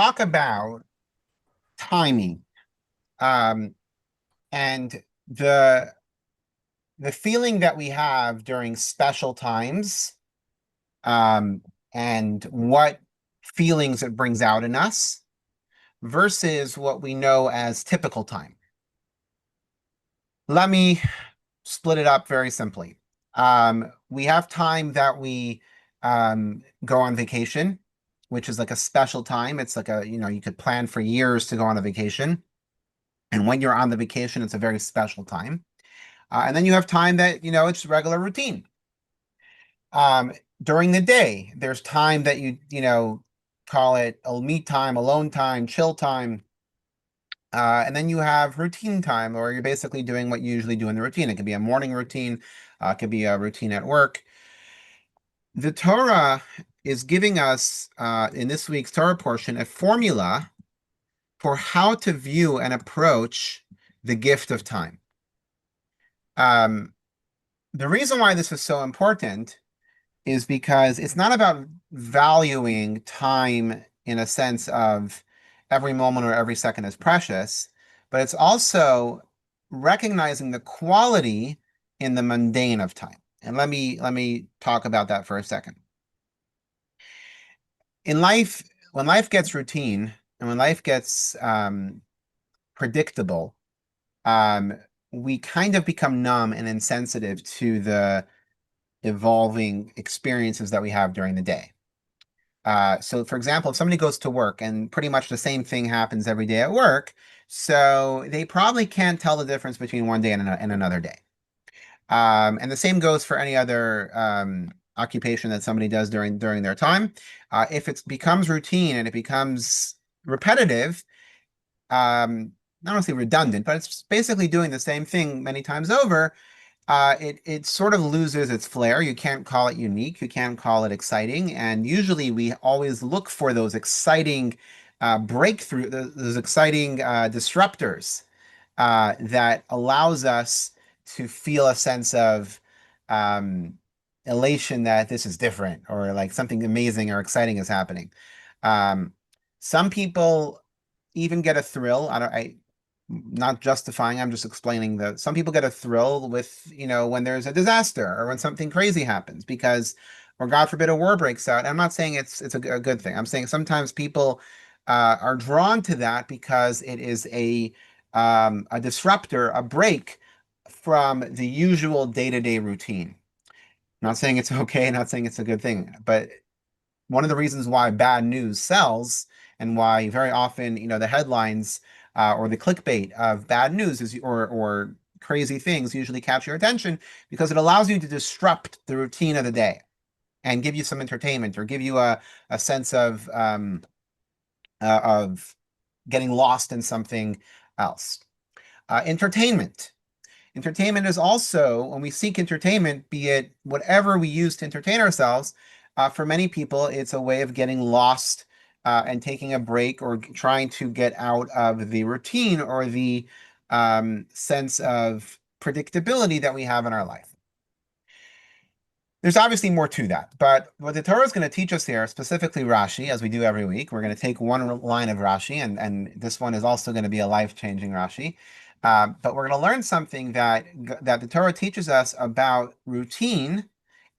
talk about timing, um, and the the feeling that we have during special times, um, and what feelings it brings out in us versus what we know as typical time. Let me split it up very simply. We have time that we go on vacation, which is like a special time. It's like you could plan for years to go on a vacation. And when you're on the vacation, it's a very special time. And then you have time that, it's regular routine. Um, During the day, there's time that call it a me time, alone time, chill time. And then you have routine time, or you're basically doing what you usually do in the routine. It could be a morning routine, it could be a routine at work. The Torah is giving us, in this week's Torah portion, a formula for how to view and approach the gift of time. Um, the reason why this is so important is because it's not about valuing time in a sense of every moment or every second is precious, but it's also recognizing the quality in the mundane of time. And let me talk about that for a second. In life, when life gets routine and when life gets predictable, um, we kind of become numb and insensitive to the evolving experiences that we have during the day. So for example, if somebody goes to work and pretty much the same thing happens every day at work, so they probably can't tell the difference between one day and another day. And the same goes for any other occupation that somebody does during their time. If it becomes routine and it becomes repetitive, not only redundant, but it's basically doing the same thing many times over, it sort of loses its flair. You can't call it unique. You can't call it exciting. And usually we always look for those exciting those exciting disruptors that allows us to feel a sense of um, elation that this is different or like something amazing or exciting is happening. Um, some people even get a thrill. I not justifying, I'm just explaining that some people get a thrill with, when there's a disaster or when something crazy happens because, or God forbid, a war breaks out. I'm not saying it's a good thing. I'm saying sometimes people are drawn to that because it is a disruptor, a break from the usual day-to-day routine. Not saying it's okay, not saying it's a good thing, but one of the reasons why bad news sells and why very often, the headlines or the clickbait of bad news is or crazy things usually capture your attention because it allows you to disrupt the routine of the day and give you some entertainment or give you a sense of getting lost in something else. Entertainment. Entertainment is also, when we seek entertainment, be it whatever we use to entertain ourselves, for many people, it's a way of getting lost and taking a break or trying to get out of the routine or the sense of predictability that we have in our life. There's obviously more to that, but what the Torah is going to teach us here, specifically Rashi, as we do every week, we're going to take one line of Rashi, and this one is also going to be a life-changing Rashi. But we're going to learn something that the Torah teaches us about routine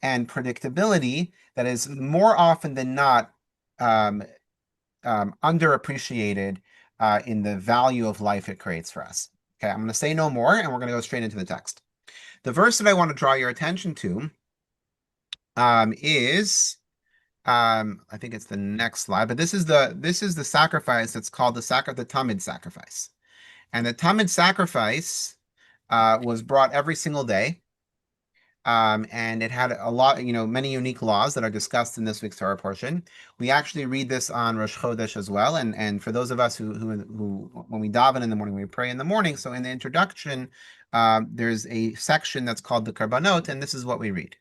and predictability that is more often than not um, underappreciated in the value of life it creates for us. Okay, I'm going to say no more, and we're going to go straight into the text. The verse that I want to draw your attention to is I think it's the next slide, but this is the sacrifice that's called the Tamid sacrifice. And the Tamid sacrifice was brought every single day. And it had a lot, many unique laws that are discussed in this week's Torah portion. We actually read this on Rosh Chodesh as well. And for those of us who when we daven in the morning, we pray in the morning. So in the introduction, there's a section that's called the Korbanot, and this is what we read.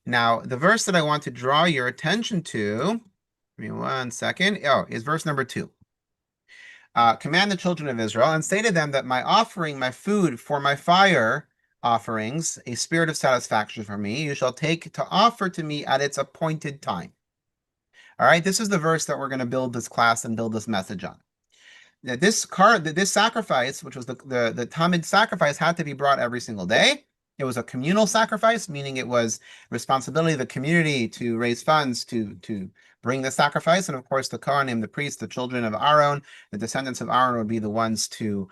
Now, the verse that I want to draw your attention to, give me one second. Oh, is verse number 2. Command the children of Israel and say to them that my offering, my food for my fire offerings, a spirit of satisfaction for me, you shall take to offer to me at its appointed time. All right, this is the verse that we're going to build this class and build this message on. This sacrifice, which was the Tamid sacrifice, had to be brought every single day. It was a communal sacrifice, meaning it was responsibility of the community to raise funds to bring the sacrifice. And of course, the Kohanim, the priests, the children of Aaron, the descendants of Aaron would be the ones to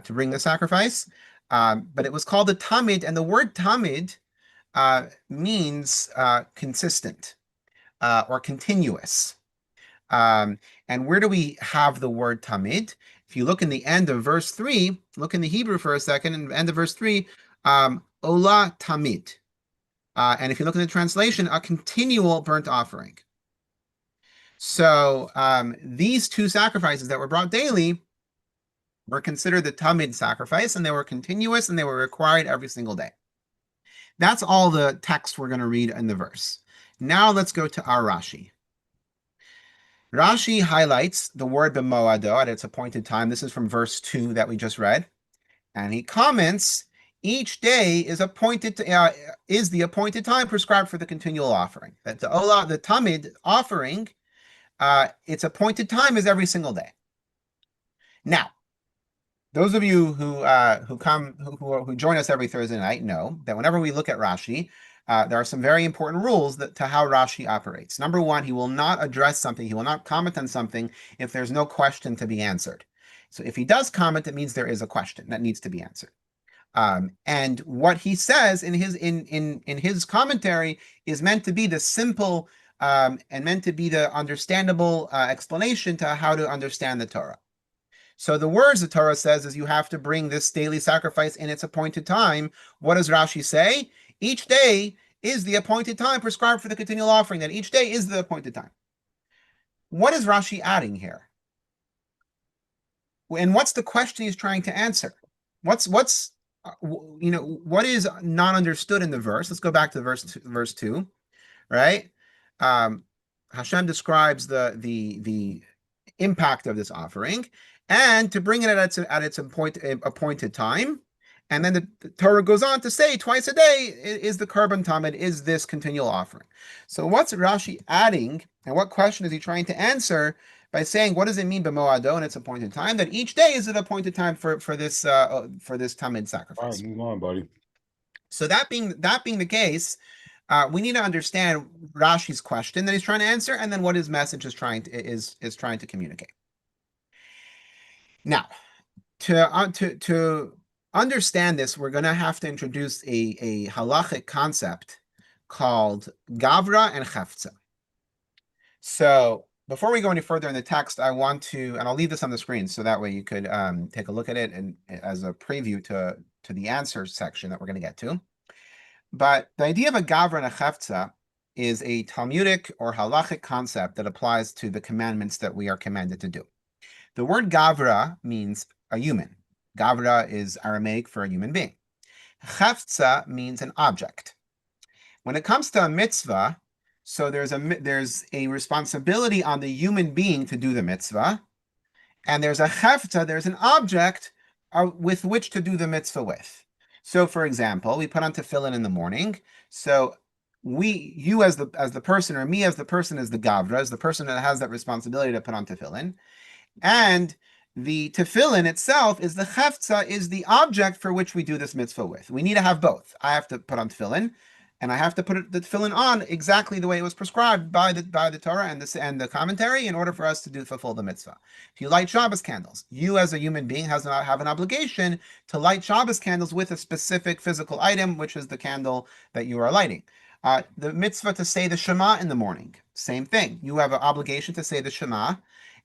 bring the sacrifice. But it was called the Tamid, and the word Tamid means consistent or continuous. And where do we have the word tamid? If you look in the end of verse 3, look in the Hebrew for a second, in the end of verse 3, ola tamid. And if you look in the translation, a continual burnt offering. So these two sacrifices that were brought daily were considered the tamid sacrifice, and they were continuous, and they were required every single day. That's all the text we're going to read in the verse. Now let's go to our Rashi. Rashi highlights the word b'moado at its appointed time. This is from verse 2 that we just read. And he comments, each day is is the appointed time prescribed for the continual offering. That the Tamid offering, its appointed time is every single day. Now, those of you who join us every Thursday night know that whenever we look at Rashi, there are some very important rules to how Rashi operates. Number one, he will not address something, he will not comment on something if there's no question to be answered. So if he does comment, it means there is a question that needs to be answered. And what he says in his commentary is meant to be the simple and meant to be the understandable explanation to how to understand the Torah. So the words the Torah says is you have to bring this daily sacrifice in its appointed time. What does Rashi say? Each day is the appointed time prescribed for the continual offering, that each day is the appointed time. What is Rashi adding here? And what's the question he's trying to answer? What is not understood in the verse? Let's go back to verse 2, right? Hashem describes the impact of this offering, and to bring it at its appointed time. And then the Torah goes on to say twice a day is the Korban Tamid, is this continual offering. So what's Rashi adding, and what question is he trying to answer by saying, what does it mean b'moado and its appointed time? That each day is an appointed time for this Tamid sacrifice. All right, move on, buddy. So that being the case, we need to understand Rashi's question that he's trying to answer, and then what his message is trying to communicate. Now, to understand this, we're going to have to introduce a halachic concept called gavra and chefza. So before we go any further in the text, I want to, and I'll leave this on the screen so that way you could take a look at it and as a preview to the answer section that we're going to get to. But the idea of a gavra and a chefza is a Talmudic or halachic concept that applies to the commandments that we are commanded to do. The word gavra means a human. Gavra is Aramaic for a human being. Chefza means an object. When it comes to a mitzvah, so there's a responsibility on the human being to do the mitzvah, and there's a chefza, there's an object with which to do the mitzvah with. So, for example, we put on tefillin in the morning. So you as the person, or me as the person, is the gavra, as the person that has that responsibility to put on tefillin. And the tefillin itself is the chefza, is the object for which we do this mitzvah with. We need to have both. I have to put on tefillin, and I have to put the tefillin on exactly the way it was prescribed by the Torah and the commentary in order for us to fulfill the mitzvah. If you light Shabbos candles, you as a human being have an obligation to light Shabbos candles with a specific physical item, which is the candle that you are lighting. The mitzvah to say the Shema in the morning, same thing. You have an obligation to say the Shema,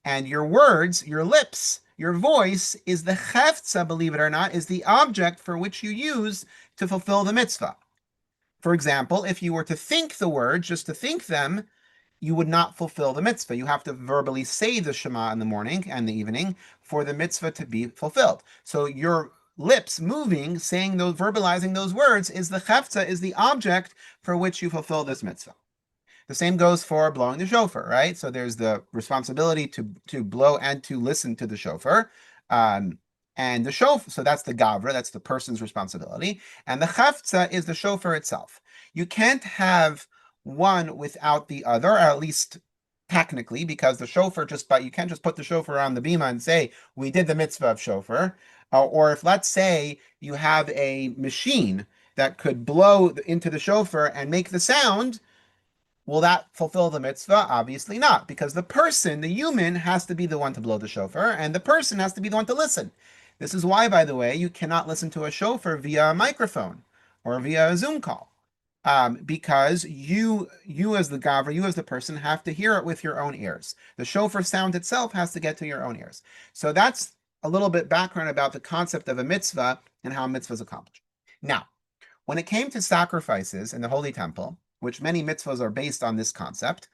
and your words, your lips, your voice is the chefza, believe it or not, is the object for which you use to fulfill the mitzvah. For example, if you were to think the words, just to think them, you would not fulfill the mitzvah. You have to verbally say the Shema in the morning and the evening for the mitzvah to be fulfilled. So your lips moving, saying those, verbalizing those words is the chefza, is the object for which you fulfill this mitzvah. The same goes for blowing the shofar, right? So there's the responsibility to blow and to listen to the shofar. And the shofar, so that's the gavra, that's the person's responsibility. And the chefza is the shofar itself. You can't have one without the other, or at least technically, because the shofar you can't just put the shofar on the bima and say, we did the mitzvah of shofar. Or if, let's say, you have a machine that could blow into the shofar and make the sound, will that fulfill the mitzvah? Obviously not, because the person, the human, has to be the one to blow the shofar, and the person has to be the one to listen. This is why, by the way, you cannot listen to a shofar via a microphone or via a Zoom call, because you as the gavra, you as the person, have to hear it with your own ears. The shofar sound itself has to get to your own ears. So that's a little bit background about the concept of a mitzvah and how a mitzvah is accomplished. Now, when it came to sacrifices in the Holy Temple, which many mitzvahs are based on this concept,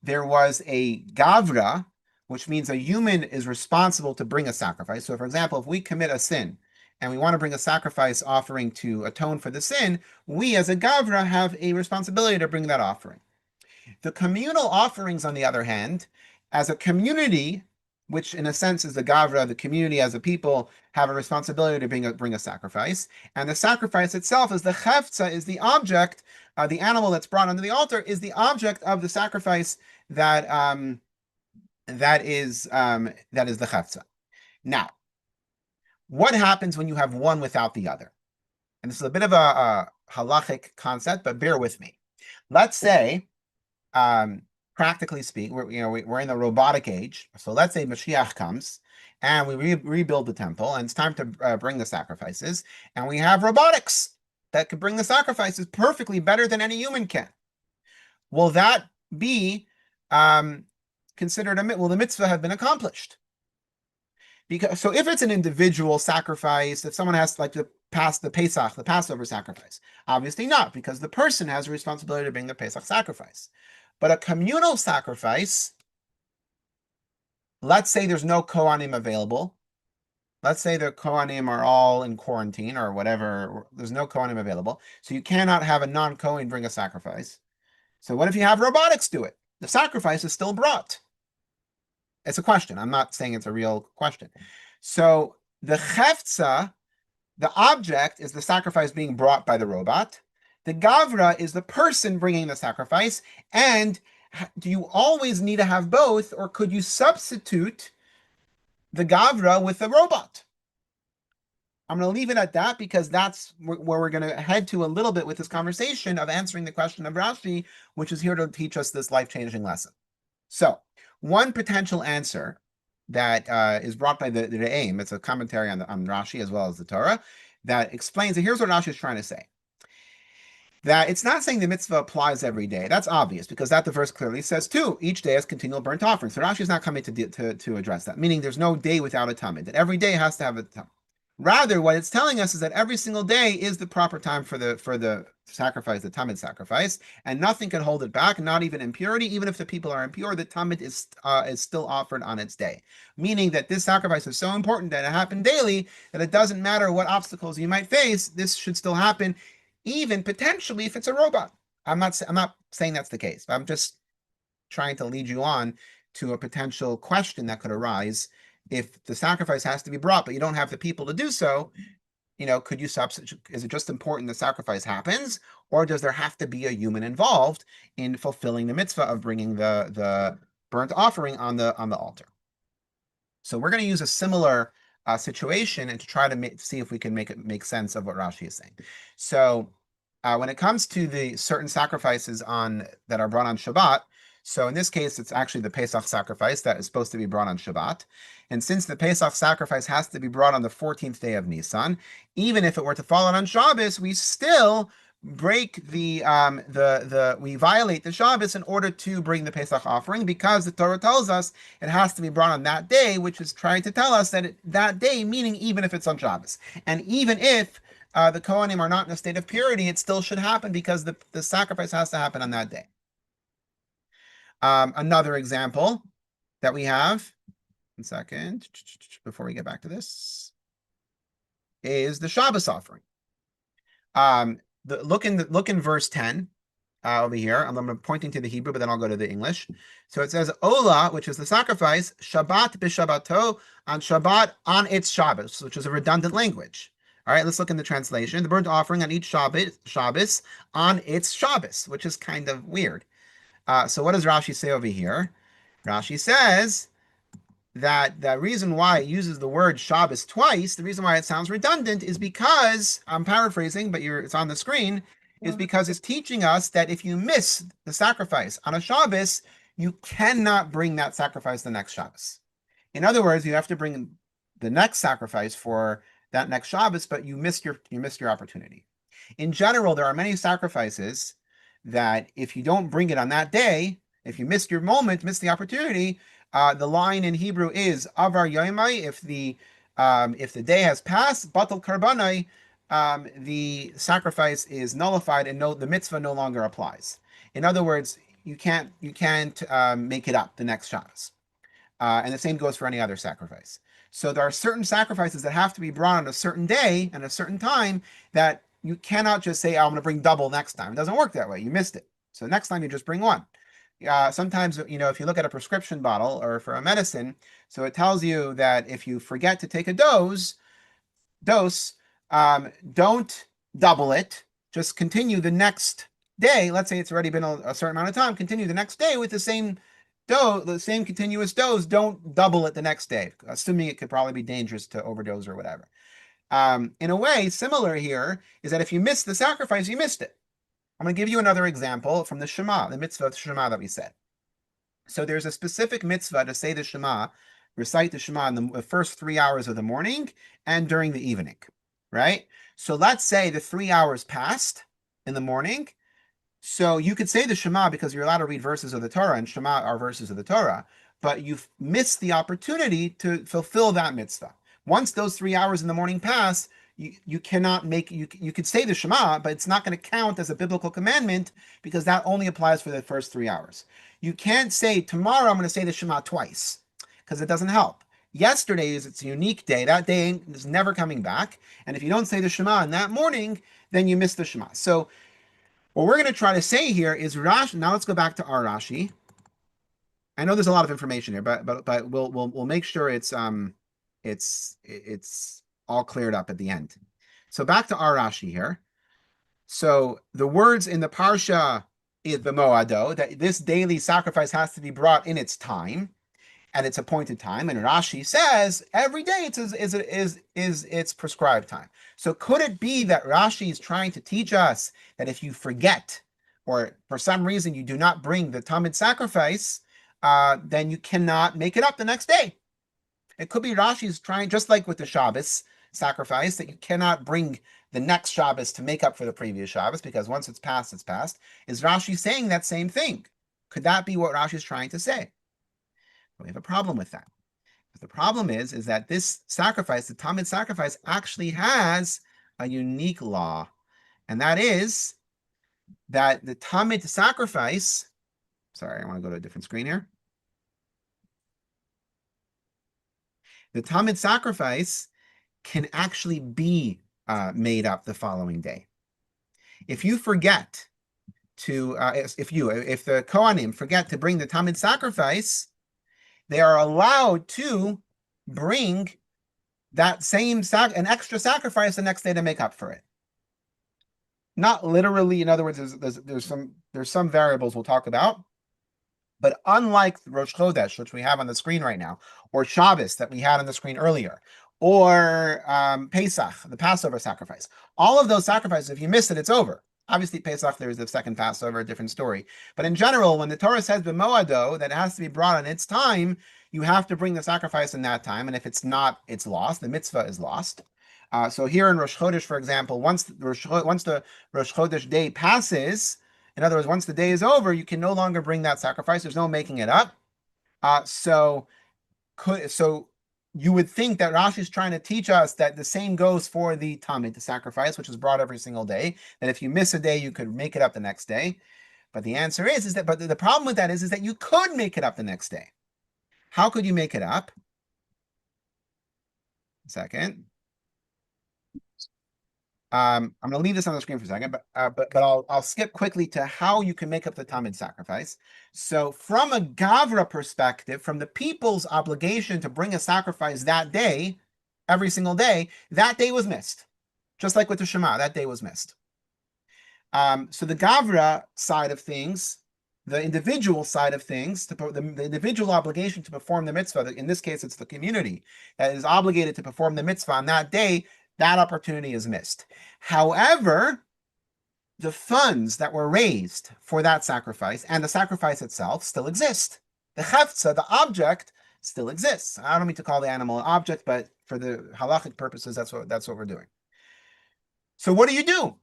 there was a gavra, which means a human is responsible to bring a sacrifice. So, for example, if we commit a sin and we want to bring a sacrifice offering to atone for the sin, we as a gavra have a responsibility to bring that offering. The communal offerings, on the other hand, as a community, which in a sense is the gavra, the community as a people have a responsibility to bring a sacrifice, and the sacrifice itself is the cheftza, is the object, the animal that's brought onto the altar is the object of the sacrifice that is the cheftza. Now, what happens when you have one without the other? And this is a bit of a halachic concept, but bear with me. Let's say, practically speaking, we're in the robotic age. So let's say Mashiach comes and we rebuild the temple, and it's time to bring the sacrifices, and we have robotics that can bring the sacrifices perfectly better than any human can. Will that be considered will the mitzvah have been accomplished? Because so if it's an individual sacrifice, if someone has to pass the Pesach, the Passover sacrifice, obviously not, because the person has a responsibility to bring the Pesach sacrifice. But a communal sacrifice, let's say there's no Kohanim available. Let's say the Kohanim are all in quarantine or whatever. There's no Kohanim available. So you cannot have a non-Kohen bring a sacrifice. So what if you have robotics do it? The sacrifice is still brought. It's a question. I'm not saying it's a real question. So the cheftza, the object, is the sacrifice being brought by the robot. The gavra is the person bringing the sacrifice. And do you always need to have both, or could you substitute the gavra with the robot? I'm going to leave it at that, because that's where we're going to head to a little bit with this conversation of answering the question of Rashi, which is here to teach us this life-changing lesson. So, one potential answer that is brought by the Re'im, it's a commentary on Rashi as well as the Torah, that explains that here's what Rashi is trying to say. That it's not saying the mitzvah applies every day. That's obvious, because that the verse clearly says too, each day has continual burnt offering. So Rashi is not coming to address that, meaning there's no day without a tamid, that every day has to have a tamid. Rather, what it's telling us is that every single day is the proper time for the sacrifice, the tamid sacrifice, and nothing can hold it back, not even impurity. Even if the people are impure, the tamid is still offered on its day. Meaning that this sacrifice is so important that it happened daily that it doesn't matter what obstacles you might face, this should still happen, even potentially if it's a robot. I'm not saying that's the case. I'm just trying to lead you on to a potential question that could arise. If the sacrifice has to be brought, but you don't have the people to do so, could you substitute? Is it just important the sacrifice happens, or does there have to be a human involved in fulfilling the mitzvah of bringing the burnt offering on the altar? So we're going to use a similar situation and to try to see if we can make sense of what Rashi is saying. So when it comes to the certain sacrifices that are brought on Shabbat, so in this case, it's actually the Pesach sacrifice that is supposed to be brought on Shabbat. And since the Pesach sacrifice has to be brought on the 14th day of Nisan, even if it were to fall on Shabbos, we still break we violate the Shabbos in order to bring the Pesach offering, because the Torah tells us it has to be brought on that day, which is trying to tell us that that day, meaning even if it's on Shabbos. And even if the Kohanim are not in a state of purity, it still should happen, because the sacrifice has to happen on that day. Another example that we have, 1 second, before we get back to this, is the Shabbos offering. Look in verse 10 over here. I'm pointing to the Hebrew, but then I'll go to the English. So it says, Ola, which is the sacrifice, Shabbat b'Shabbato, on Shabbat on its Shabbos, which is a redundant language. All right, let's look in the translation. The burnt offering on each Shabbos on its Shabbos, which is kind of weird. So what does Rashi say over here? Rashi says that the reason why it uses the word Shabbos twice, the reason why it sounds redundant is because, I'm paraphrasing, but it's on the screen, is because it's teaching us that if you miss the sacrifice on a Shabbos, you cannot bring that sacrifice the next Shabbos. In other words, you have to bring the next sacrifice for that next Shabbos, but you missed your opportunity. In general, there are many sacrifices that if you don't bring it on that day, if you missed your moment, missed the opportunity, the line in Hebrew is Avar Yomai. If the day has passed, Batal Karbanai, the sacrifice is nullified and the mitzvah no longer applies. In other words, you can't make it up the next Shabbos. And the same goes for any other sacrifice. So there are certain sacrifices that have to be brought on a certain day and a certain time that you cannot just say, oh, I'm going to bring double next time. It doesn't work that way. You missed it. So next time you just bring one. Sometimes, if you look at a prescription bottle or for a medicine, so it tells you that if you forget to take a dose, don't double it. Just continue the next day. Let's say it's already been a certain amount of time. Continue the next day with the same continuous dose. Don't double it the next day, assuming it could probably be dangerous to overdose or whatever. In a way, similar here is that if you missed the sacrifice, you missed it. I'm going to give you another example from the Shema, the mitzvah of Shema that we said. So there's a specific mitzvah to say the Shema, recite the Shema in the first 3 hours of the morning and during the evening, right? So let's say the 3 hours passed in the morning. So you could say the Shema because you're allowed to read verses of the Torah, and Shema are verses of the Torah, but you've missed the opportunity to fulfill that mitzvah. Once those 3 hours in the morning pass, you cannot make you could say the Shema, but it's not going to count as a biblical commandment because that only applies for the first 3 hours. You can't say tomorrow I'm going to say the Shema twice because it doesn't help. Yesterday it's a unique day. That day is never coming back, and if you don't say the Shema in that morning, then you miss the Shema. So what we're going to try to say here is Rashi. Now let's go back to our Rashi. I know there's a lot of information here, but we'll make sure it's all cleared up at the end. So back to our Rashi here. So the words in the Parsha is the Moado, that this daily sacrifice has to be brought in its time, at its appointed time. And Rashi says every day is its prescribed time. So could it be that Rashi is trying to teach us that if you forget, or for some reason you do not bring the Tamid sacrifice, then you cannot make it up the next day? It could be Rashi's trying, just like with the Shabbos sacrifice, that you cannot bring the next Shabbos to make up for the previous Shabbos, because once it's passed, it's passed. Is Rashi saying that same thing? Could that be what Rashi is trying to say? We have a problem with that. The problem is that this sacrifice, the Tamid sacrifice, actually has a unique law, and that is that the Tamid sacrifice, sorry, I want to go to a different screen here. The Tamid sacrifice can actually be made up the following day. If you forget to, if the Kohanim forget to bring the Tamid sacrifice, they are allowed to bring that same an extra sacrifice the next day to make up for it. Not literally, in other words, there's some variables we'll talk about, but unlike Rosh Chodesh, which we have on the screen right now, or Shabbos that we had on the screen earlier, or Pesach, the Passover sacrifice, all of those sacrifices, if you miss it, it's over. Obviously, Pesach, there's the second Passover, a different story. But in general, when the Torah says b'moado, that it has to be brought in its time, you have to bring the sacrifice in that time. And if it's not, it's lost. The mitzvah is lost. So here in Rosh Chodesh, for example, once the Rosh Chodesh day passes, in other words, once the day is over, you can no longer bring that sacrifice. There's no making it up. So you would think that Rashi is trying to teach us that the same goes for the Tamid, the sacrifice, which is brought every single day, that if you miss a day, you could make it up the next day. But the answer is that, but the problem with that is that you could make it up the next day. How could you make it up? A second. I'm going to leave this on the screen for a second, but I'll skip quickly to how you can make up the Tamid sacrifice. So from a Gavra perspective, from the people's obligation to bring a sacrifice that day, every single day, that day was missed. Just like with the Shema, that day was missed. So the Gavra side of things, the individual side of things, the individual obligation to perform the mitzvah. In this case, it's the community that is obligated to perform the mitzvah on that day. That opportunity is missed. However, the funds that were raised for that sacrifice and the sacrifice itself still exist. The cheftza, the object, still exists. I don't mean to call the animal an object, but for the halachic purposes, that's what we're doing. So what do?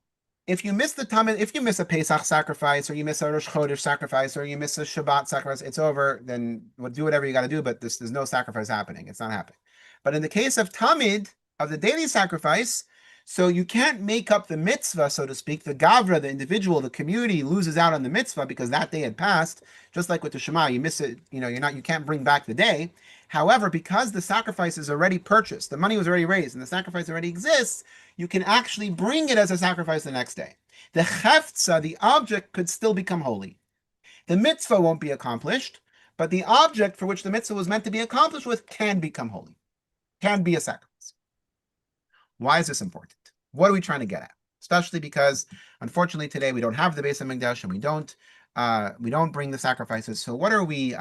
If you miss the Tamid, if you miss a Pesach sacrifice, or you miss a Rosh Chodesh sacrifice, or you miss a Shabbat sacrifice, it's over. Then do whatever you got to do, but there's no sacrifice happening. It's not happening. But in the case of Tamid, of the daily sacrifice, so you can't make up the mitzvah, so to speak. The gavra, the individual, the community loses out on the mitzvah because that day had passed. Just like with the Shema, you miss it. You can't bring back the day. However, because the sacrifice is already purchased, the money was already raised, and the sacrifice already exists, you can actually bring it as a sacrifice the next day. The cheftza, the object, could still become holy. The mitzvah won't be accomplished, but the object for which the mitzvah was meant to be accomplished with can become holy, can be a sacrifice. Why is this important? What are we trying to get at? Especially because, unfortunately, today we don't have the Beis HaMikdash and we don't bring the sacrifices. So what are we?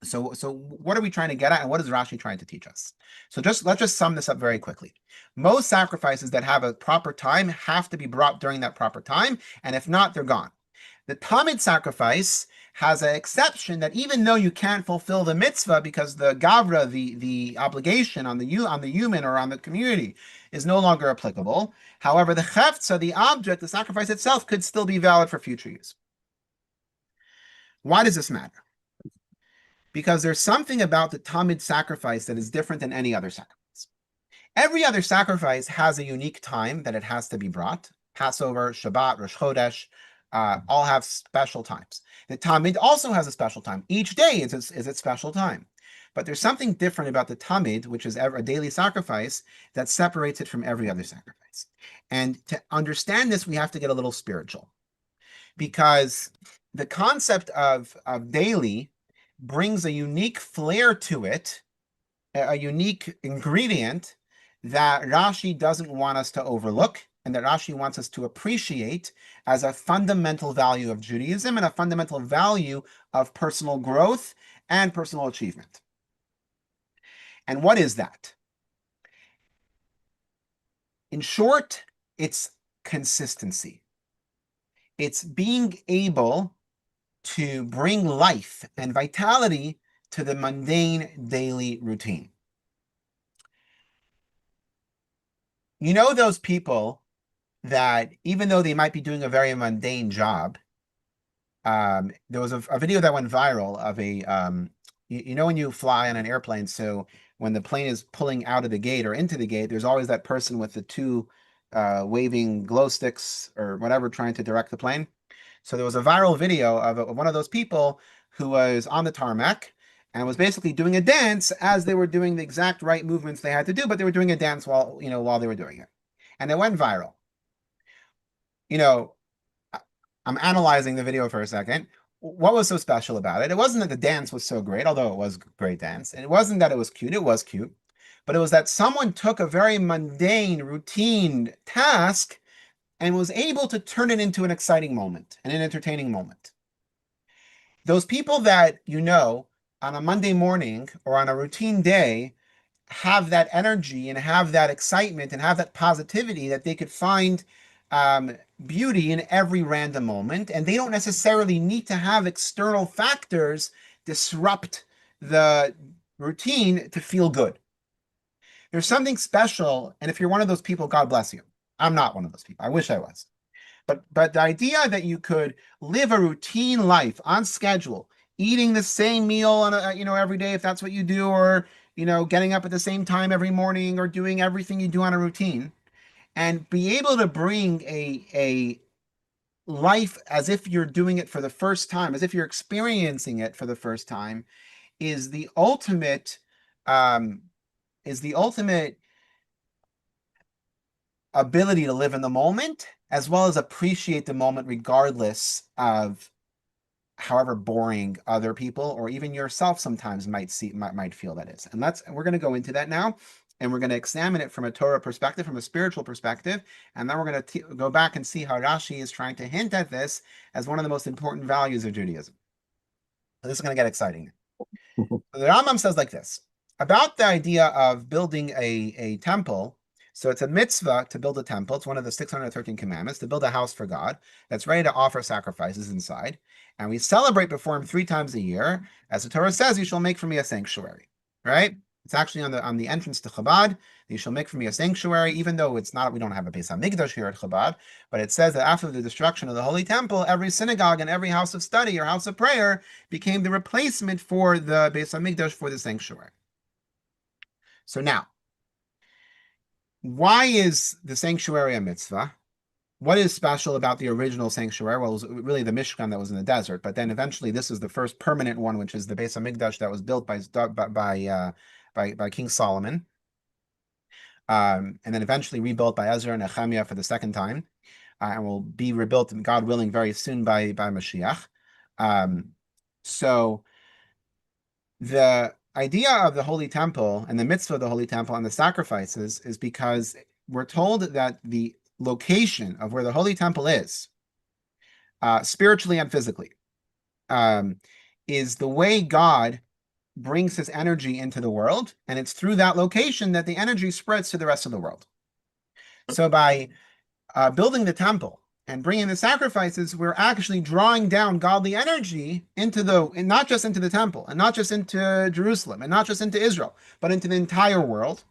So what are we trying to get at, and what is Rashi trying to teach us? So let's just sum this up very quickly. Most sacrifices that have a proper time have to be brought during that proper time, and if not, they're gone. The Tamid sacrifice has an exception that even though you can't fulfill the mitzvah because the gavra, the obligation on the human or on the community, is no longer applicable. However, the cheftza, the object, the sacrifice itself, could still be valid for future use. Why does this matter? Because there's something about the Tamid sacrifice that is different than any other sacrifice. Every other sacrifice has a unique time that it has to be brought. Passover, Shabbat, Rosh Chodesh, all have special times. The Tamid also has a special time. Each day is its special time. But there's something different about the Tamid, which is a daily sacrifice, that separates it from every other sacrifice. And to understand this, we have to get a little spiritual. Because the concept of daily brings a unique flair to it, a unique ingredient that Rashi doesn't want us to overlook, and that Rashi wants us to appreciate as a fundamental value of Judaism and a fundamental value of personal growth and personal achievement. And what is that? In short, it's consistency. It's being able to bring life and vitality to the mundane daily routine. You know those people that even though they might be doing a very mundane job, there was a video that went viral of when you fly on an airplane, so when the plane is pulling out of the gate or into the gate, there's always that person with the two waving glow sticks or whatever trying to direct the plane. So there was a viral video of one of those people who was on the tarmac and was basically doing a dance as they were doing the exact right movements they had to do, but they were doing a dance while they were doing it. And it went viral. I'm analyzing the video for a second. What was so special about it? It wasn't that the dance was so great, although it was a great dance. And it wasn't that it was cute. It was cute. But it was that someone took a very mundane, routine task and was able to turn it into an exciting moment and an entertaining moment. Those people that on a Monday morning or on a routine day have that energy and have that excitement and have that positivity that they could find beauty in every random moment, and they don't necessarily need to have external factors disrupt the routine to feel good. There's something special, and if you're one of those people, God bless you. I'm not one of those people. I wish I was. But the idea that you could live a routine life on schedule, eating the same meal on every day if that's what you do, or getting up at the same time every morning, or doing everything you do on a routine, and be able to bring a life as if you're doing it for the first time, as if you're experiencing it for the first time, is the ultimate ability to live in the moment, as well as appreciate the moment regardless of however boring other people or even yourself sometimes might feel that is. And we're going to go into that now. and we're going to examine it from a Torah perspective, from a spiritual perspective, and then we're going to go back and see how Rashi is trying to hint at this as one of the most important values of Judaism. So this is going to get exciting. The Rambam says like this about the idea of building a temple. So it's a mitzvah to build a temple. It's one of the 613 commandments to build a house for God that's ready to offer sacrifices inside. And we celebrate before him 3 times a year. As the Torah says, you shall make for me a sanctuary, right? It's actually on the entrance to Chabad. You shall make for me a sanctuary, even though it's not, we don't have a Beis HaMikdash here at Chabad, but it says that after the destruction of the Holy Temple, every synagogue and every house of study or house of prayer became the replacement for the Beis HaMikdash, for the sanctuary. So now, why is the sanctuary a mitzvah? What is special about the original sanctuary? Well, it was really the Mishkan that was in the desert, but then eventually this is the first permanent one, which is the Beis HaMikdash that was built by King Solomon, and then eventually rebuilt by Ezra and Nehemiah for the second time, and will be rebuilt, God willing, very soon by Mashiach. So the idea of the Holy Temple and the mitzvah of the Holy Temple and the sacrifices is because we're told that the location of where the Holy Temple is, spiritually and physically, is the way God brings his energy into the world, and it's through that location that the energy spreads to the rest of the world. So by building the temple and bringing the sacrifices, we're actually drawing down godly energy into and not just into the temple, and not just into Jerusalem, and not just into Israel, but into the entire world.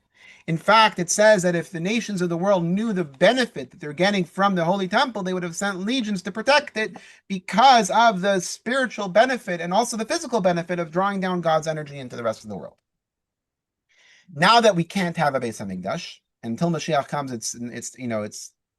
In fact, it says that if the nations of the world knew the benefit that they're getting from the Holy Temple, they would have sent legions to protect it, because of the spiritual benefit and also the physical benefit of drawing down God's energy into the rest of the world. Now that we can't have a Beis HaMikdash, until Mashiach comes, it's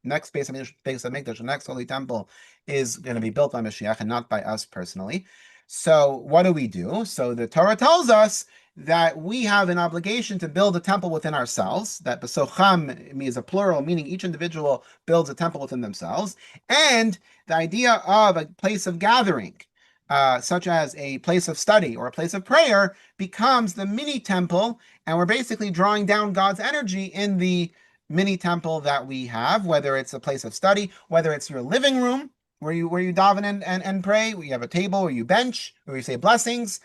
next Beis HaMikdash, the next Holy Temple is going to be built by Mashiach and not by us personally. So what do? So the Torah tells us that we have an obligation to build a temple within ourselves. That besocham is a plural, meaning each individual builds a temple within themselves. And the idea of a place of gathering, such as a place of study or a place of prayer, becomes the mini temple, and we're basically drawing down God's energy in the mini temple that we have, whether it's a place of study, whether it's your living room where you daven and pray, where you have a table where you bench, where you say blessings.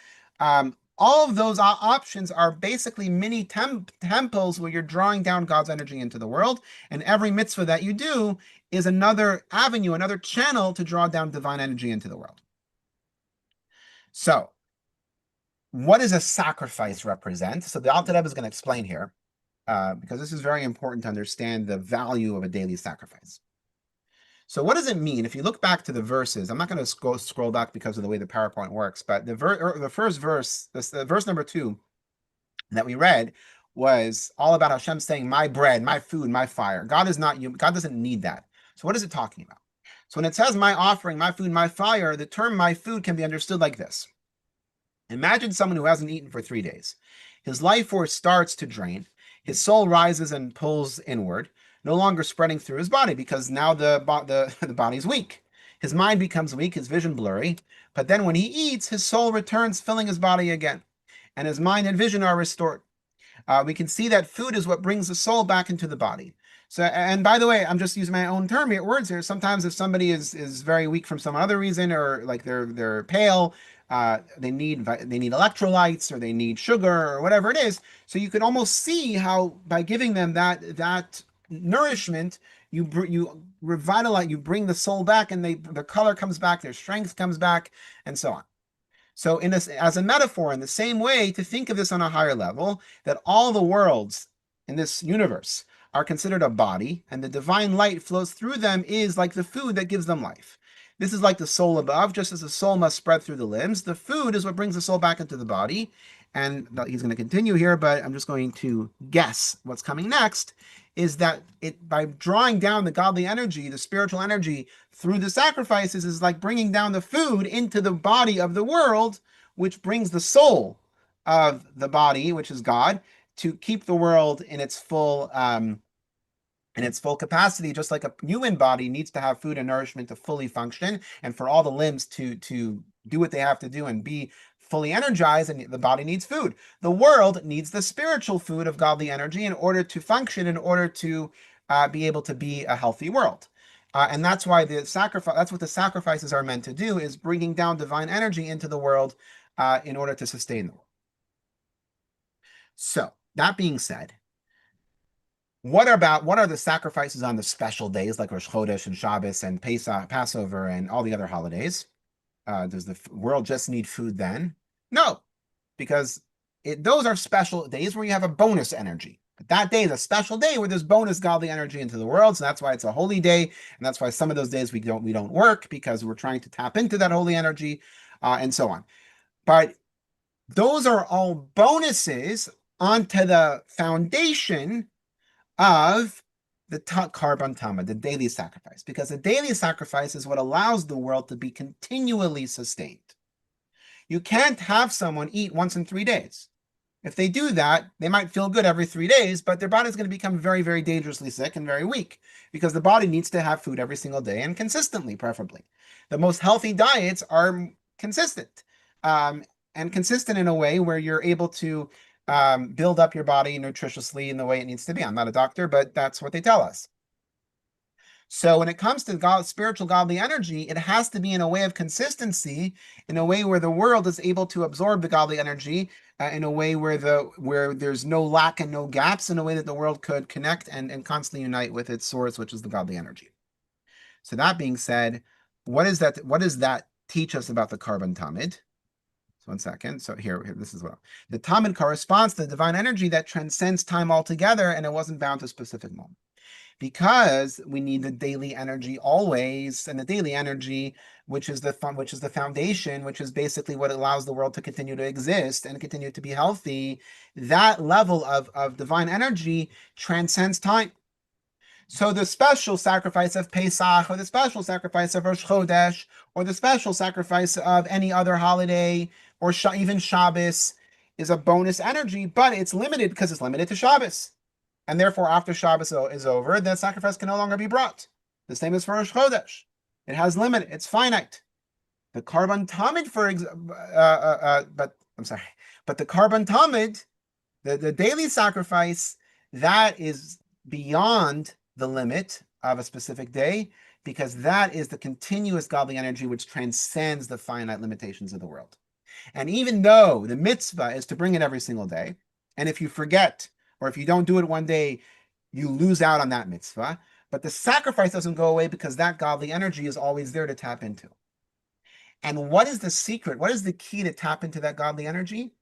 All of those options are basically mini temples where you're drawing down God's energy into the world, and every mitzvah that you do is another avenue, another channel to draw down divine energy into the world. So, what does a sacrifice represent? So the Alter Rebbe is going to explain here, because this is very important to understand the value of a daily sacrifice. So what does it mean? If you look back to the verses, I'm not going to scroll back because of the way the PowerPoint works, but the first verse, verse number 2 that we read, was all about Hashem saying, "My bread, my food, my fire." God is not you. God doesn't need that. So what is it talking about? So when it says "my offering, my food, my fire," the term "my food" can be understood like this. Imagine someone who hasn't eaten for 3 days. His life force starts to drain. His soul rises and pulls inward, no longer spreading through his body, because now the body's weak. His mind becomes weak, his vision blurry. But then when he eats, his soul returns, filling his body again, and his mind and vision are restored. We can see that food is what brings the soul back into the body. So, and by the way, I'm just using my own words here. Sometimes if somebody is very weak from some other reason, or like they're pale, they need electrolytes, or they need sugar, or whatever it is. So you can almost see how by giving them that nourishment, you revitalize, you bring the soul back, and their color comes back, their strength comes back, and so on. So as a metaphor, in the same way, to think of this on a higher level, that all the worlds in this universe are considered a body, and the divine light flows through them is like the food that gives them life. This is like the soul above. Just as the soul must spread through the limbs, the food is what brings the soul back into the body. And he's going to continue here, but I'm just going to guess what's coming next, is that by drawing down the godly energy, the spiritual energy through the sacrifices, is like bringing down the food into the body of the world, which brings the soul of the body, which is God, to keep the world in its full capacity. Just like a human body needs to have food and nourishment to fully function, and for all the limbs to do what they have to do and be fully energized, and the body needs food. The world needs the spiritual food of godly energy in order to function, in order to be able to be a healthy world. And that's why the sacrifice, that's what the sacrifices are meant to do, is bringing down divine energy into the world in order to sustain the world. So that being said, what are the sacrifices on the special days like Rosh Chodesh and Shabbos and Pesach, Passover, and all the other holidays? Does the world just need food then? No, because those are special days where you have a bonus energy. But that day is a special day where there's bonus godly energy into the world, so that's why it's a holy day, and that's why some of those days we don't work because we're trying to tap into that holy energy, and so on. But those are all bonuses onto the foundation of the Korban Tamid, the daily sacrifice, because the daily sacrifice is what allows the world to be continually sustained. You can't have someone eat once in 3 days. If they do that, they might feel good every 3 days, but their body is going to become very, very dangerously sick and very weak because the body needs to have food every single day and consistently, preferably. The most healthy diets are consistent, and consistent in a way where you're able to build up your body nutritiously in the way it needs to be. I'm not a doctor, but that's what they tell us. So when it comes to spiritual godly energy, it has to be in a way of consistency, in a way where the world is able to absorb the godly energy, in a way where there's no lack and no gaps, in a way that the world could connect and constantly unite with its source, which is the godly energy. So that being said, what does that teach us about the Korban Tamid? So 1 second. So here, this is what the Tamid corresponds to the divine energy that transcends time altogether, and it wasn't bound to a specific moment. Because we need the daily energy always, and the daily energy, which is the foundation, which is basically what allows the world to continue to exist and continue to be healthy. That level of divine energy transcends time. So the special sacrifice of Pesach, or the special sacrifice of Rosh Chodesh, or the special sacrifice of any other holiday, or even Shabbos, is a bonus energy, but it's limited because it's limited to Shabbos. And therefore, after Shabbos is over, the sacrifice can no longer be brought. The same as for Rosh Chodesh. It has limit. It's finite. The Korban Tamid, but the Korban Tamid, the daily sacrifice, that is beyond the limit of a specific day, because that is the continuous godly energy which transcends the finite limitations of the world. And even though the mitzvah is to bring it every single day, and if you forget, or if you don't do it one day, you lose out on that mitzvah. But the sacrifice doesn't go away because that godly energy is always there to tap into. And what is the secret? What is the key to tap into that godly energy?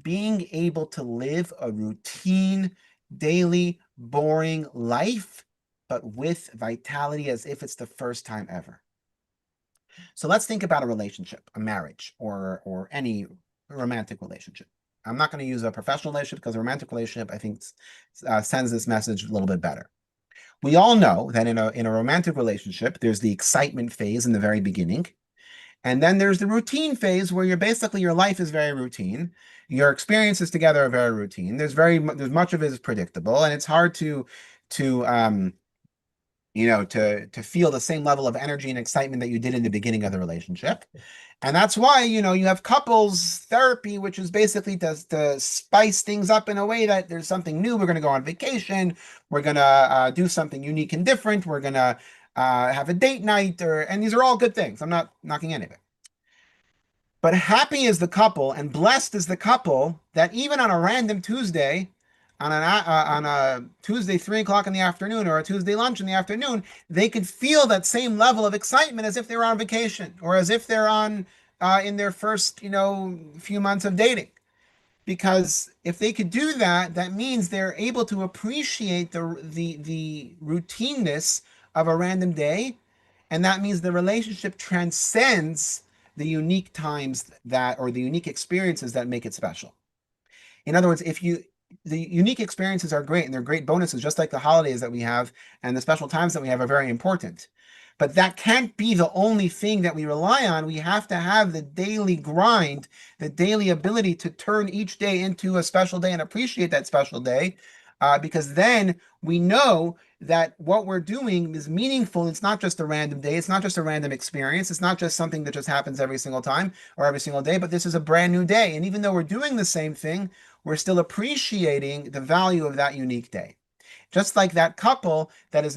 Being able to live a routine, daily, boring life, but with vitality as if it's the first time ever. So let's think about a relationship, a marriage, or any romantic relationship. I'm not going to use a professional relationship because a romantic relationship, I think, sends this message a little bit better. We all know that in a romantic relationship, there's the excitement phase in the very beginning. And then there's the routine phase where your life is very routine. Your experiences together are very routine. There's much of it is predictable, and it's hard to feel the same level of energy and excitement that you did in the beginning of the relationship. And that's why, you have couples therapy, which is basically to spice things up in a way that there's something new. We're going to go on vacation. We're going to do something unique and different. We're going to have a date night, and these are all good things. I'm not knocking any of it. But happy is the couple and blessed is the couple that even on a random Tuesday, on a Tuesday 3 o'clock in the afternoon, or a Tuesday lunch in the afternoon, they could feel that same level of excitement as if they were on vacation, or as if they're on in their first few months of dating. Because if they could do that, that means they're able to appreciate the routineness of a random day, and that means the relationship transcends the unique times or the unique experiences that make it special. In other words, the unique experiences are great, and they're great bonuses, just like the holidays that we have and the special times that we have are very important. But that can't be the only thing that we rely on. We have to have the daily grind, the daily ability to turn each day into a special day and appreciate that special day, because then we know that what we're doing is meaningful. It's not just a random day. It's not just a random experience. It's not just something that just happens every single time or every single day, but this is a brand new day. And even though we're doing the same thing, we're still appreciating the value of that unique day. Just like that couple that is,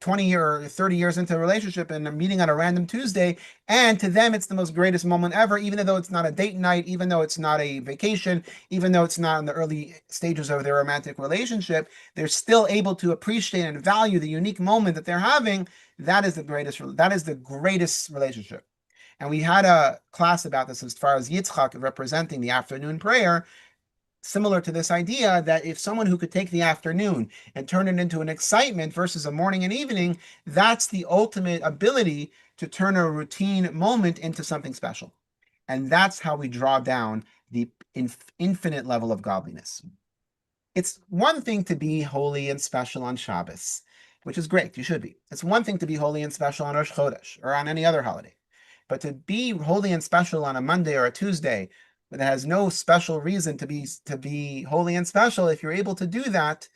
20 or 30 years into a relationship and they're meeting on a random Tuesday, and to them it's the most greatest moment ever, even though it's not a date night, even though it's not a vacation, even though it's not in the early stages of their romantic relationship, they're still able to appreciate and value the unique moment that they're having. That is the greatest relationship. And we had a class about this as far as Yitzchak representing the afternoon prayer, similar to this idea that if someone who could take the afternoon and turn it into an excitement versus a morning and evening, that's the ultimate ability to turn a routine moment into something special. And that's how we draw down the infinite level of godliness. It's one thing to be holy and special on Shabbos, which is great. You should be. It's one thing to be holy and special on Rosh Chodesh or on any other holiday. But to be holy and special on a Monday or a Tuesday that has no special reason to be holy and special, if you're able to do that,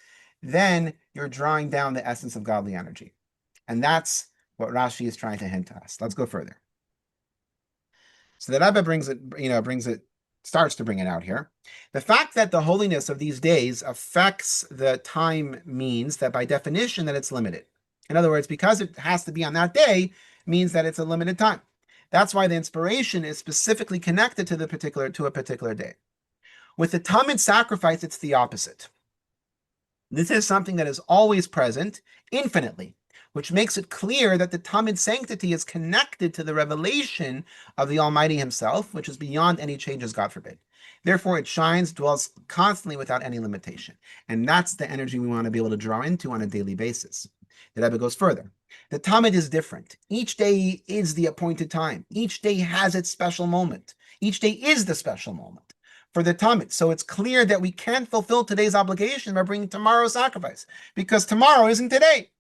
then you're drawing down the essence of godly energy. And that's what Rashi is trying to hint to us. Let's go further. So the Rebbe starts to bring it out here. The fact that the holiness of these days affects the time means that by definition that it's limited. In other words, because it has to be on that day means that it's a limited time. That's why the inspiration is specifically connected to a particular day. With the Tamid sacrifice, it's the opposite. This is something that is always present infinitely, which makes it clear that the Tamid sanctity is connected to the revelation of the Almighty Himself, which is beyond any changes, God forbid. Therefore, it shines, dwells constantly without any limitation. And that's the energy we want to be able to draw into on a daily basis. The Rebbe goes further. The Tamid is different. Each day is the appointed time. Each day has its special moment. Each day is the special moment for the Tamid. So it's clear that we can't fulfill today's obligation by bringing tomorrow's sacrifice, because tomorrow isn't today.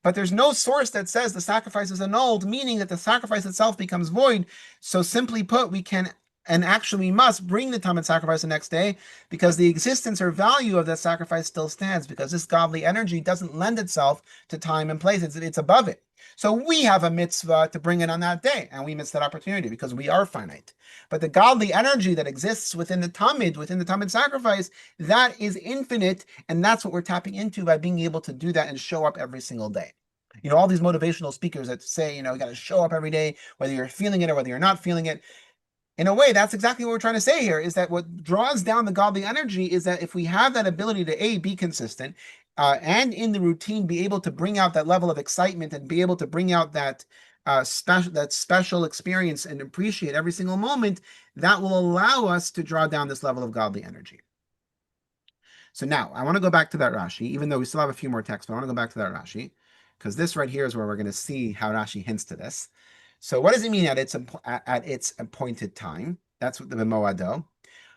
But there's no source that says the sacrifice is annulled, meaning that the sacrifice itself becomes void. So simply put, we can and actually must bring the Tamid sacrifice the next day, because the existence or value of that sacrifice still stands, because this godly energy doesn't lend itself to time and place. It's above it. So we have a mitzvah to bring it on that day, and we miss that opportunity because we are finite. But the godly energy that exists within the Tamid sacrifice, that is infinite, and that's what we're tapping into by being able to do that and show up every single day. All these motivational speakers that say, you got to show up every day, whether you're feeling it or whether you're not feeling it. In a way, that's exactly what we're trying to say here, is that what draws down the godly energy is that if we have that ability to be consistent, and in the routine be able to bring out that level of excitement and be able to bring out that special experience and appreciate every single moment, that will allow us to draw down this level of godly energy. So now I want to go back to that Rashi, even though we still have a few more texts, but I want to go back to that Rashi, because this right here is where we're going to see how Rashi hints to this. So what does it mean at its appointed time? That's what the Moado.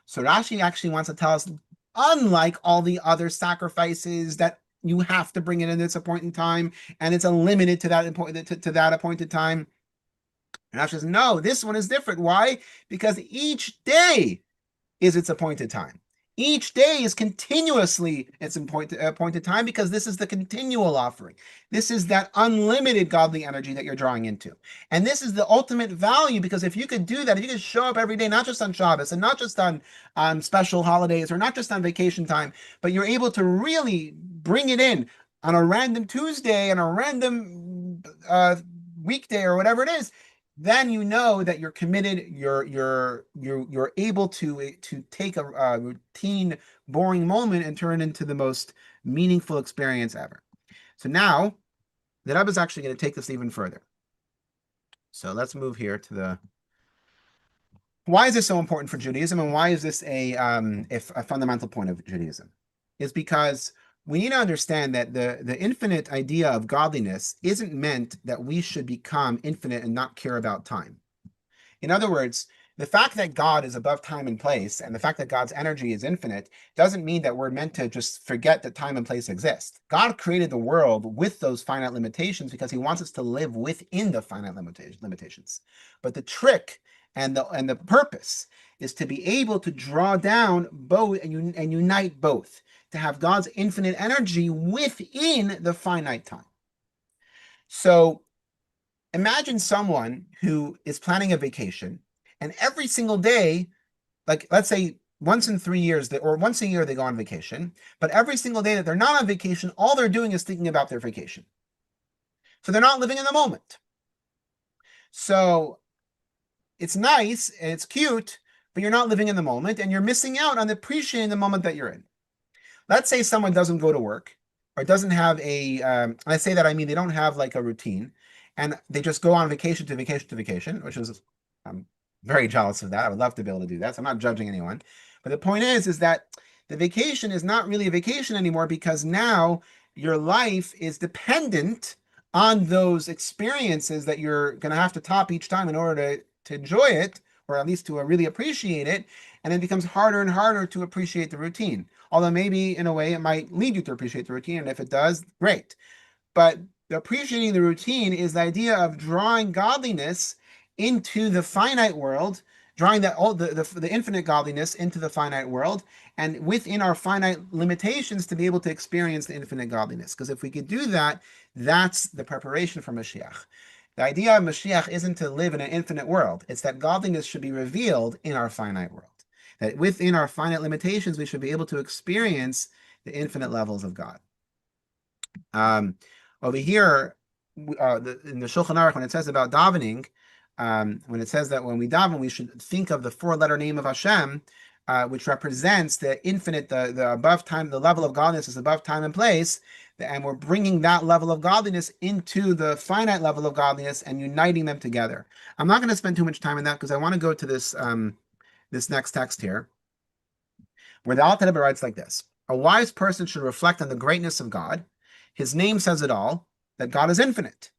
So Rashi actually wants to tell us, unlike all the other sacrifices that you have to bring it in its appointed time, and it's limited to that appointed time. Rashi says, no, this one is different. Why? Because each day is its appointed time. Each day is continuously its appointed time, because this is the continual offering. This is that unlimited godly energy that you're drawing into. And this is the ultimate value, because if you could do that, if you could show up every day, not just on Shabbos and not just on special holidays or not just on vacation time, but you're able to really bring it in on a random Tuesday and a random weekday or whatever it is, then you know that you're committed. You're able to take a routine, boring moment and turn it into the most meaningful experience ever. So now the Rebbe is actually going to take this even further. So let's move here to the. Why is this so important for Judaism, and why is this a fundamental point of Judaism? Is because we need to understand that the infinite idea of godliness isn't meant that we should become infinite and not care about time. In other words, the fact that God is above time and place, and the fact that God's energy is infinite, doesn't mean that we're meant to just forget that time and place exist. God created the world with those finite limitations because He wants us to live within the finite limitations. But the trick and the purpose is to be able to draw down both and unite both, to have God's infinite energy within the finite time. So imagine someone who is planning a vacation, and every single day, like let's say once in 3 years or once a year they go on vacation, but every single day that they're not on vacation, all they're doing is thinking about their vacation. So they're not living in the moment. So it's nice and it's cute, but you're not living in the moment and you're missing out on appreciating the moment that you're in. Let's say someone doesn't go to work or doesn't have and I say that I mean they don't have like a routine, and they just go on vacation to vacation to vacation, which is, I'm very jealous of that. I would love to be able to do that. So I'm not judging anyone. But the point is that the vacation is not really a vacation anymore, because now your life is dependent on those experiences that you're going to have to top each time in order to enjoy it, or at least to really appreciate it. And it becomes harder and harder to appreciate the routine. Although maybe in a way it might lead you to appreciate the routine. And if it does, great. But appreciating the routine is the idea of drawing godliness into the finite world, drawing the infinite godliness into the finite world, and within our finite limitations to be able to experience the infinite godliness. Because if we could do that, that's the preparation for Mashiach. The idea of Mashiach isn't to live in an infinite world. It's that godliness should be revealed in our finite world. That within our finite limitations, we should be able to experience the infinite levels of God. Over here, in the Shulchan Aruch, when it says about davening, when it says that when we daven, we should think of the four-letter name of Hashem, which represents the infinite, the above time, the level of godliness is above time and place, and we're bringing that level of godliness into the finite level of godliness and uniting them together. I'm not going to spend too much time on that because I want to go to this next text here, where the Alter Rebbe writes like this: a wise person should reflect on the greatness of God. His name says it all, that God is infinite,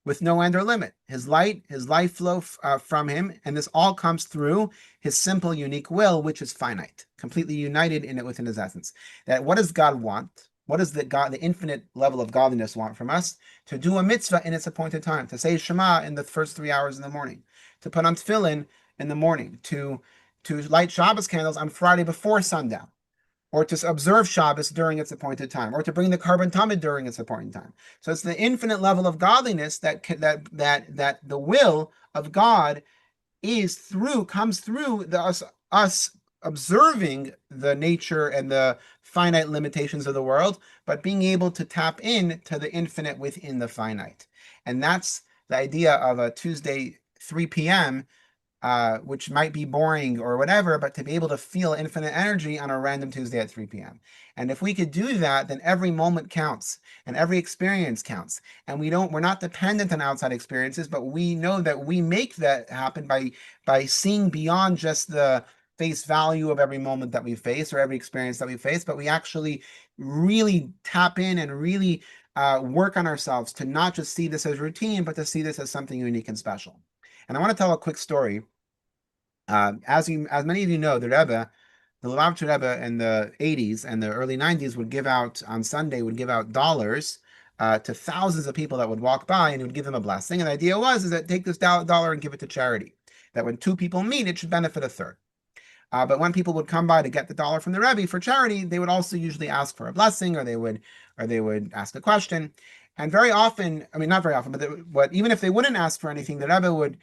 with no end or limit. His life flow from him, and this all comes through his simple, unique will, which is finite, completely united in it within his essence. That what does God want? What does the infinite level of godliness want from us? To do a mitzvah in its appointed time, to say Shema in the first 3 hours in the morning, to put on tefillin in the morning, to light Shabbos candles on Friday before sundown, or to observe Shabbos during its appointed time, or to bring the Korban Tamid during its appointed time. So it's the infinite level of godliness that the will of God comes through us observing the nature and the finite limitations of the world, but being able to tap in to the infinite within the finite. And that's the idea of a Tuesday 3 p.m., which might be boring or whatever, but to be able to feel infinite energy on a random Tuesday at 3 p.m. And if we could do that, then every moment counts and every experience counts. And we're not dependent on outside experiences, but we know that we make that happen by seeing beyond just the face value of every moment that we face or every experience that we face, but we actually really tap in and really work on ourselves to not just see this as routine, but to see this as something unique and special. And I want to tell a quick story. As many of you know, the Lubavitcher Rebbe in the 80s and the early 90s would give out on Sunday dollars to thousands of people that would walk by, and he would give them a blessing. And the idea is that take this dollar and give it to charity. That when two people meet, it should benefit a third. But when people would come by to get the dollar from the Rebbe for charity, they would also usually ask for a blessing, or they would ask a question. And very often, I mean, not very often, but even if they wouldn't ask for anything, the Rebbe would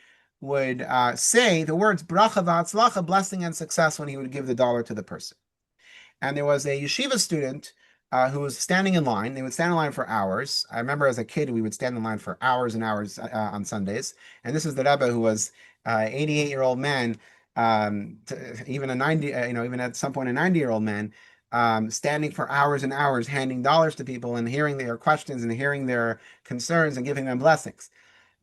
say the words bracha v'atzlacha, blessing and success, when he would give the dollar to the person. And there was a yeshiva student who was standing in line. They would stand in line for hours. I remember as a kid, we would stand in line for hours and hours on Sundays. And this is the Rebbe, who was an 88-year-old man, even a 90, even at some point a 90-year-old man, standing for hours and hours, handing dollars to people and hearing their questions and hearing their concerns and giving them blessings.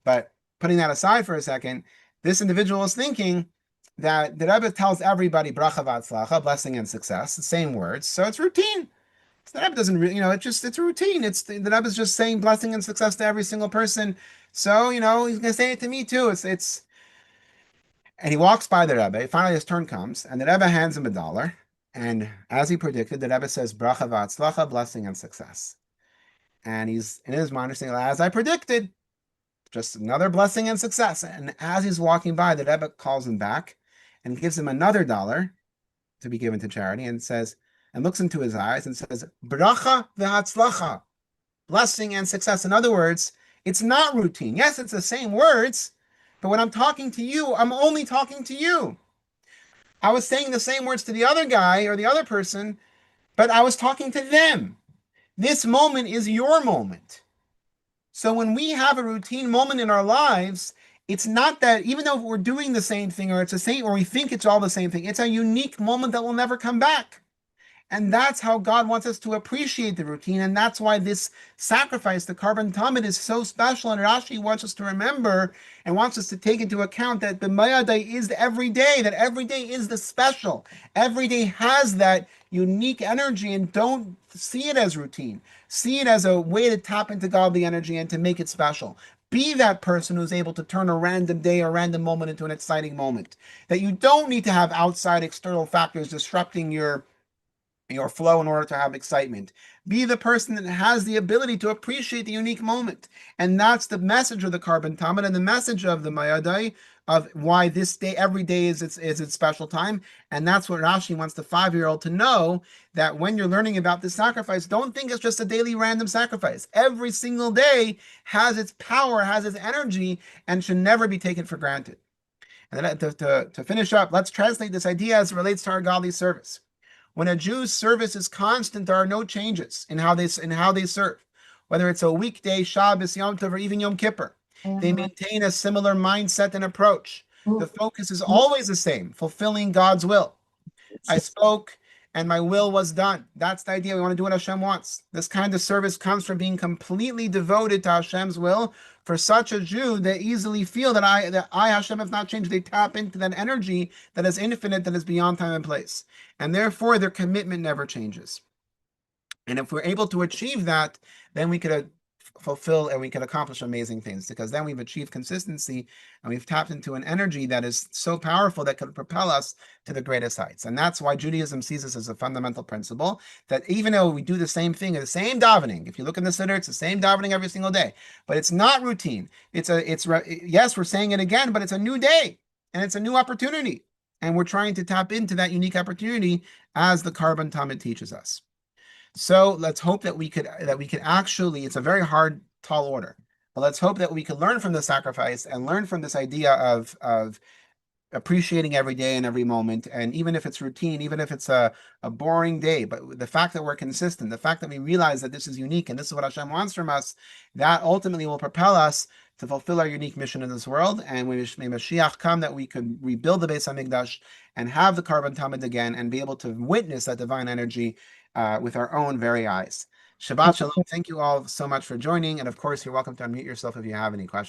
But putting that aside for a second, this individual is thinking that the Rebbe tells everybody bracha v'atzlacha, blessing and success, the same words, so it's routine. So the Rebbe doesn't really, it's routine. The Rebbe is just saying blessing and success to every single person. So, he's going to say it to me too. And he walks by the Rebbe. Finally, his turn comes, and the Rebbe hands him a dollar. And as he predicted, the Rebbe says bracha v'atzlacha, blessing and success. And he's in his mind saying, as I predicted, just another blessing and success. And as he's walking by, the Rebbe calls him back, and gives him another dollar to be given to charity, and says, and looks into his eyes and says, Bracha v'hatzlacha, blessing and success. In other words, it's not routine. Yes, it's the same words, but when I'm talking to you, I'm only talking to you. I was saying the same words to the other guy or the other person, but I was talking to them. This moment is your moment. So when we have a routine moment in our lives, it's not that even though we're doing the same thing or it's the same or we think it's all the same thing, it's a unique moment that will never come back. And that's how God wants us to appreciate the routine. And that's why this sacrifice, the Korban Tamid, is so special. And Rashi wants us to remember and wants us to take into account that the Mayadai is every day, that every day is the special. Every day has that unique energy, and don't see it as routine. See it as a way to tap into godly energy and to make it special. Be that person who's able to turn a random day or random moment into an exciting moment. That you don't need to have outside external factors disrupting your flow in order to have excitement. Be the person that has the ability to appreciate the unique moment. And that's the message of the Korban Tamid and the message of the Mayadai of why this day, every day is its special time. And that's what Rashi wants the 5-year-old to know, that when you're learning about this sacrifice, don't think it's just a daily random sacrifice. Every single day has its power, has its energy, and should never be taken for granted. And then to finish up, let's translate this idea as it relates to our godly service. When a Jew's service is constant, there are no changes in how they serve. Whether it's a weekday, Shabbos, Yom Tov, or even Yom Kippur, they maintain a similar mindset and approach. The focus is always the same, fulfilling God's will. I spoke and my will was done. That's the idea. We want to do what Hashem wants. This kind of service comes from being completely devoted to Hashem's will. For such a Jew, they easily feel that I Hashem, have not changed. They tap into that energy that is infinite, that is beyond time and place. And therefore, their commitment never changes. And if we're able to achieve that, then we could fulfill and we can accomplish amazing things, because then we've achieved consistency and we've tapped into an energy that is so powerful that can propel us to the greatest heights. And that's why Judaism sees this as a fundamental principle, that even though we do the same thing, the same davening, if you look in the Siddur, it's the same davening every single day, but it's not routine. Yes, we're saying it again, but it's a new day and it's a new opportunity. And we're trying to tap into that unique opportunity as the Korban Tamid teaches us. So let's hope that we could actually, it's a very hard, tall order, but let's hope that we could learn from the sacrifice and learn from this idea of appreciating every day and every moment. And even if it's routine, even if it's a boring day, but the fact that we're consistent, the fact that we realize that this is unique and this is what Hashem wants from us, that ultimately will propel us to fulfill our unique mission in this world. And may Mashiach come, that we could rebuild the Beis HaMikdash and have the Korban Tamid again and be able to witness that divine energy with our own very eyes. Shabbat Shalom. Thank you all so much for joining. And of course, you're welcome to unmute yourself if you have any questions.